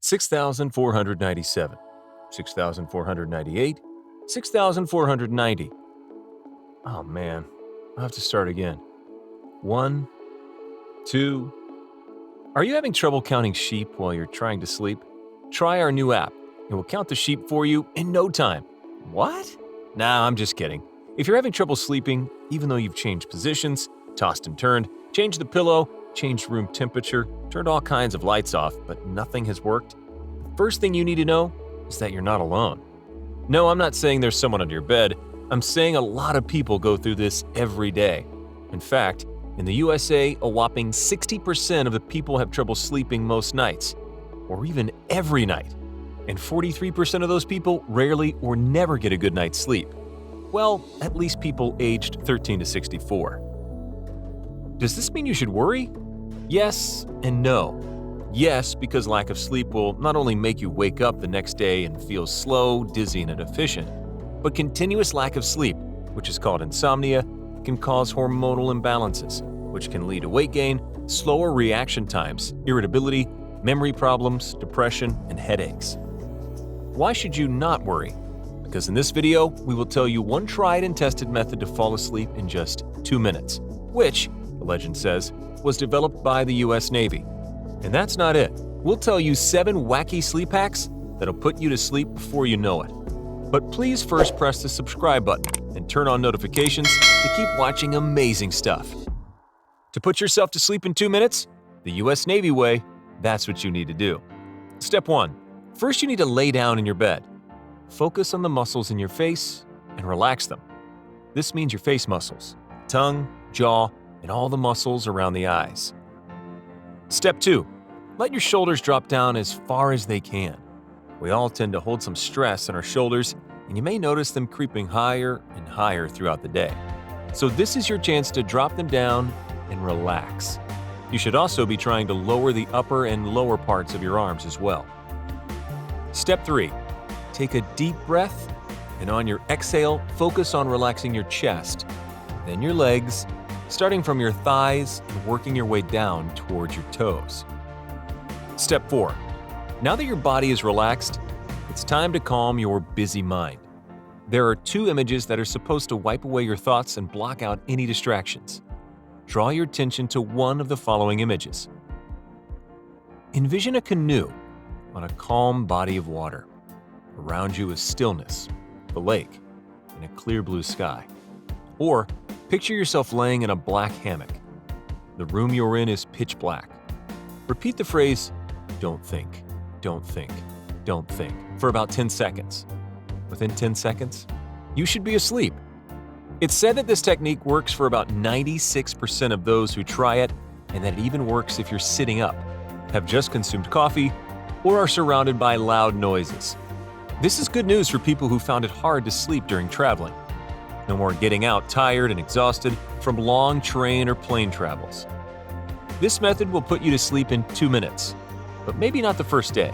6,497, 6,498, 6,490. Oh man, I'll have to start again. 1, 2. Are you having trouble counting sheep while you're trying to sleep? Try our new app. It will count the sheep for you in no time. What? Nah, I'm just kidding. If you're having trouble sleeping, even though you've changed positions, tossed and turned, changed the pillow, changed room temperature, turned all kinds of lights off, but nothing has worked, the first thing you need to know is that you're not alone. No, I'm not saying there's someone under your bed. I'm saying a lot of people go through this every day. In fact, in the USA, a whopping 60% of the people have trouble sleeping most nights, or even every night. And 43% of those people rarely or never get a good night's sleep. Well, at least people aged 13 to 64. Does this mean you should worry? Yes and no. Yes, because lack of sleep will not only make you wake up the next day and feel slow, dizzy, and inefficient, but continuous lack of sleep, which is called insomnia, can cause hormonal imbalances, which can lead to weight gain, slower reaction times, irritability, memory problems, depression, and headaches. Why should you not worry? Because in this video, we will tell you one tried and tested method to fall asleep in just 2 minutes, which, the legend says, was developed by the US Navy. And that's not it. We'll tell you 7 wacky sleep hacks that'll put you to sleep before you know it. But please first press the subscribe button and turn on notifications to keep watching amazing stuff. To put yourself to sleep in 2 minutes, the US Navy way, that's what you need to do. Step 1. First, you need to lay down in your bed. Focus on the muscles in your face and relax them. This means your face muscles, tongue, jaw, and all the muscles around the eyes. Step 2. Let your shoulders drop down as far as they can. We all tend to hold some stress on our shoulders, and you may notice them creeping higher and higher throughout the day. So this is your chance to drop them down and relax. You should also be trying to lower the upper and lower parts of your arms as well. Step 3. Take a deep breath, and on your exhale, focus on relaxing your chest, then your legs, starting from your thighs and working your way down towards your toes. Step 4. Now that your body is relaxed, it's time to calm your busy mind. There are 2 images that are supposed to wipe away your thoughts and block out any distractions. Draw your attention to one of the following images. Envision a canoe on a calm body of water. Around you is stillness, the lake, and a clear blue sky. Or picture yourself laying in a black hammock. The room you're in is pitch black. Repeat the phrase, "Don't think, don't think, don't think," for about 10 seconds. Within 10 seconds, you should be asleep. It's said that this technique works for about 96% of those who try it, and that it even works if you're sitting up, have just consumed coffee, or are surrounded by loud noises. This is good news for people who found it hard to sleep during traveling. No more getting out tired and exhausted from long train or plane travels. This method will put you to sleep in 2 minutes, but maybe not the first day.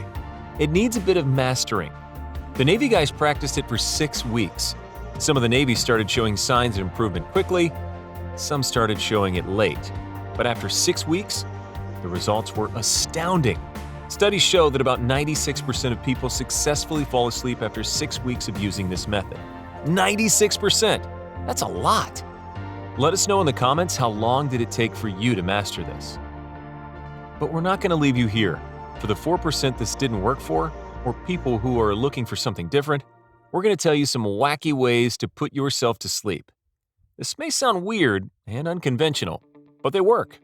It needs a bit of mastering. The Navy guys practiced it for 6 weeks. Some of the Navy started showing signs of improvement quickly, some started showing it late. But after 6 weeks, the results were astounding. Studies show that about 96% of people successfully fall asleep after 6 weeks of using this method. 96%! That's a lot! Let us know in the comments how long did it take for you to master this. But we're not going to leave you here. For the 4% this didn't work for, or people who are looking for something different, we're going to tell you some wacky ways to put yourself to sleep. This may sound weird and unconventional, but they work.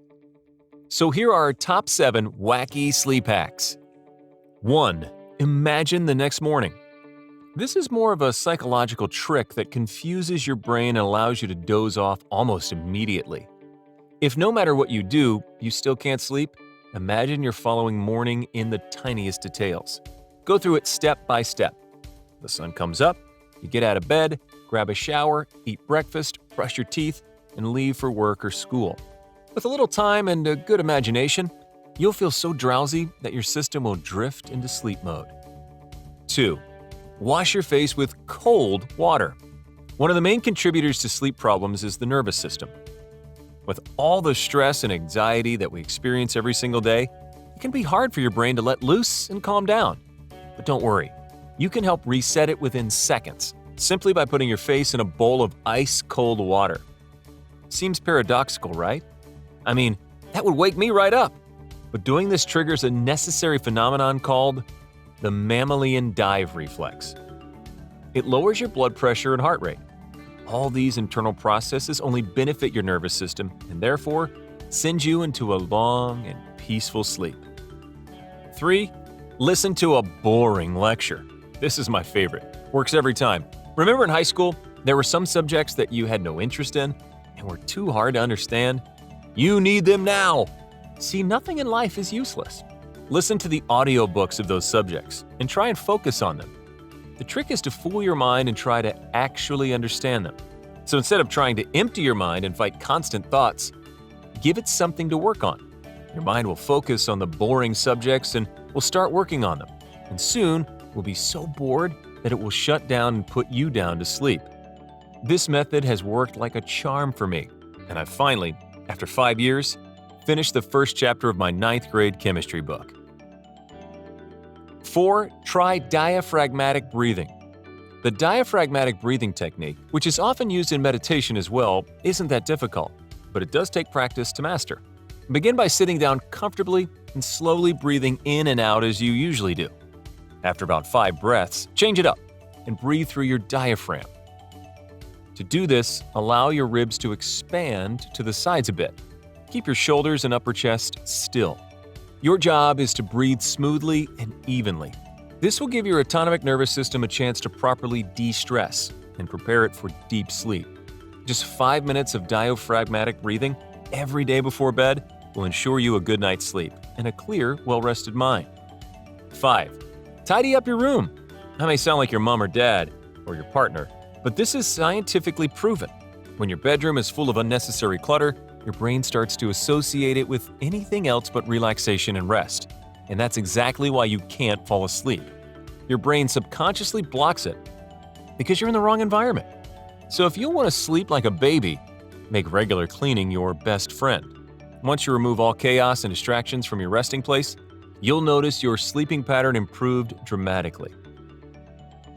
So here are our top 7 wacky sleep hacks. 1. Imagine the next morning. This is more of a psychological trick that confuses your brain and allows you to doze off almost immediately. If no matter what you do, you still can't sleep, imagine you're following morning in the tiniest details. Go through it step by step. The sun comes up, you get out of bed, grab a shower, eat breakfast, brush your teeth, and leave for work or school. With a little time and a good imagination, you'll feel so drowsy that your system will drift into sleep mode. 2. Wash your face with cold water. One of the main contributors to sleep problems is the nervous system. With all the stress and anxiety that we experience every single day, It can be hard for your brain to let loose and calm down. But don't worry, you can help reset it within seconds, simply by putting your face in a bowl of ice-cold water. Seems paradoxical, right? I mean, that would wake me right up. But doing this triggers a necessary phenomenon called the mammalian dive reflex. It lowers your blood pressure and heart rate. All these internal processes only benefit your nervous system and therefore send you into a long and peaceful sleep. 3. Listen to a boring lecture. This is my favorite. Works every time. Remember in high school, there were some subjects that you had no interest in and were too hard to understand? You need them now! See, nothing in life is useless. Listen to the audiobooks of those subjects and try and focus on them. The trick is to fool your mind and try to actually understand them. So instead of trying to empty your mind and fight constant thoughts, give it something to work on. Your mind will focus on the boring subjects and will start working on them. And soon, will be so bored that it will shut down and put you down to sleep. This method has worked like a charm for me, and I finally, after 5 years, finished the first chapter of my 9th grade chemistry book. 4. Try diaphragmatic breathing. The diaphragmatic breathing technique, which is often used in meditation as well, isn't that difficult, but it does take practice to master. Begin by sitting down comfortably and slowly breathing in and out as you usually do. After about 5 breaths, change it up and breathe through your diaphragm. To do this, allow your ribs to expand to the sides a bit. Keep your shoulders and upper chest still. Your job is to breathe smoothly and evenly. This will give your autonomic nervous system a chance to properly de-stress and prepare it for deep sleep. Just 5 minutes of diaphragmatic breathing every day before bed will ensure you a good night's sleep and a clear, well-rested mind. 5. Tidy up your room. That may sound like your mom or dad or your partner, but this is scientifically proven. When your bedroom is full of unnecessary clutter, your brain starts to associate it with anything else but relaxation and rest. And that's exactly why you can't fall asleep. Your brain subconsciously blocks it because you're in the wrong environment. So if you want to sleep like a baby, make regular cleaning your best friend. Once you remove all chaos and distractions from your resting place, you'll notice your sleeping pattern improved dramatically.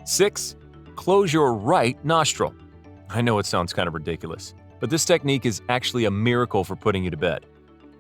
6. Close your right nostril. I know it sounds kind of ridiculous, but this technique is actually a miracle for putting you to bed.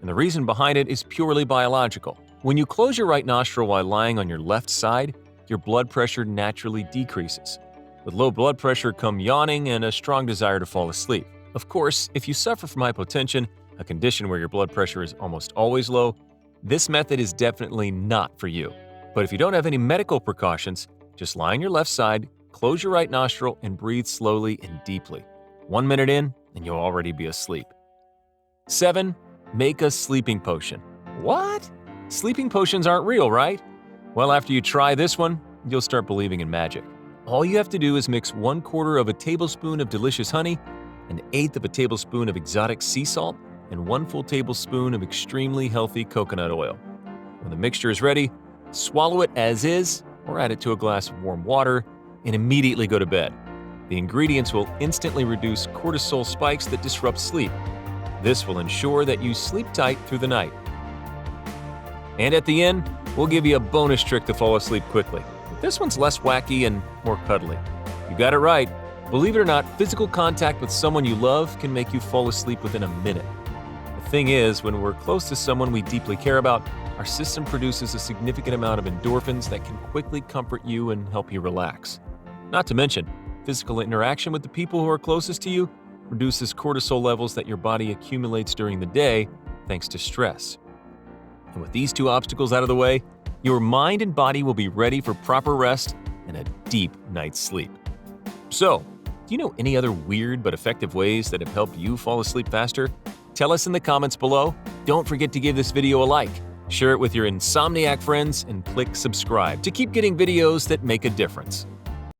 And the reason behind it is purely biological. When you close your right nostril while lying on your left side, your blood pressure naturally decreases. With low blood pressure come yawning and a strong desire to fall asleep. Of course, if you suffer from hypotension, a condition where your blood pressure is almost always low, this method is definitely not for you. But if you don't have any medical precautions, just lie on your left side, close your right nostril, and breathe slowly and deeply. 1 minute in, and you'll already be asleep. 7. Make a sleeping potion. What? Sleeping potions aren't real, right? Well, after you try this one, you'll start believing in magic. All you have to do is mix 1/4 of a tablespoon of delicious honey, 1/8 of a tablespoon of exotic sea salt, and 1 full tablespoon of extremely healthy coconut oil. When the mixture is ready, swallow it as is or add it to a glass of warm water and immediately go to bed. The ingredients will instantly reduce cortisol spikes that disrupt sleep. This will ensure that you sleep tight through the night. And at the end, we'll give you a bonus trick to fall asleep quickly. This one's less wacky and more cuddly. You got it right. Believe it or not, physical contact with someone you love can make you fall asleep within a minute. The thing is, when we're close to someone we deeply care about, our system produces a significant amount of endorphins that can quickly comfort you and help you relax. Not to mention, physical interaction with the people who are closest to you reduces cortisol levels that your body accumulates during the day thanks to stress. And with these 2 obstacles out of the way, your mind and body will be ready for proper rest and a deep night's sleep. So, do you know any other weird but effective ways that have helped you fall asleep faster? Tell us in the comments below. Don't forget to give this video a like, share it with your insomniac friends, and click subscribe to keep getting videos that make a difference.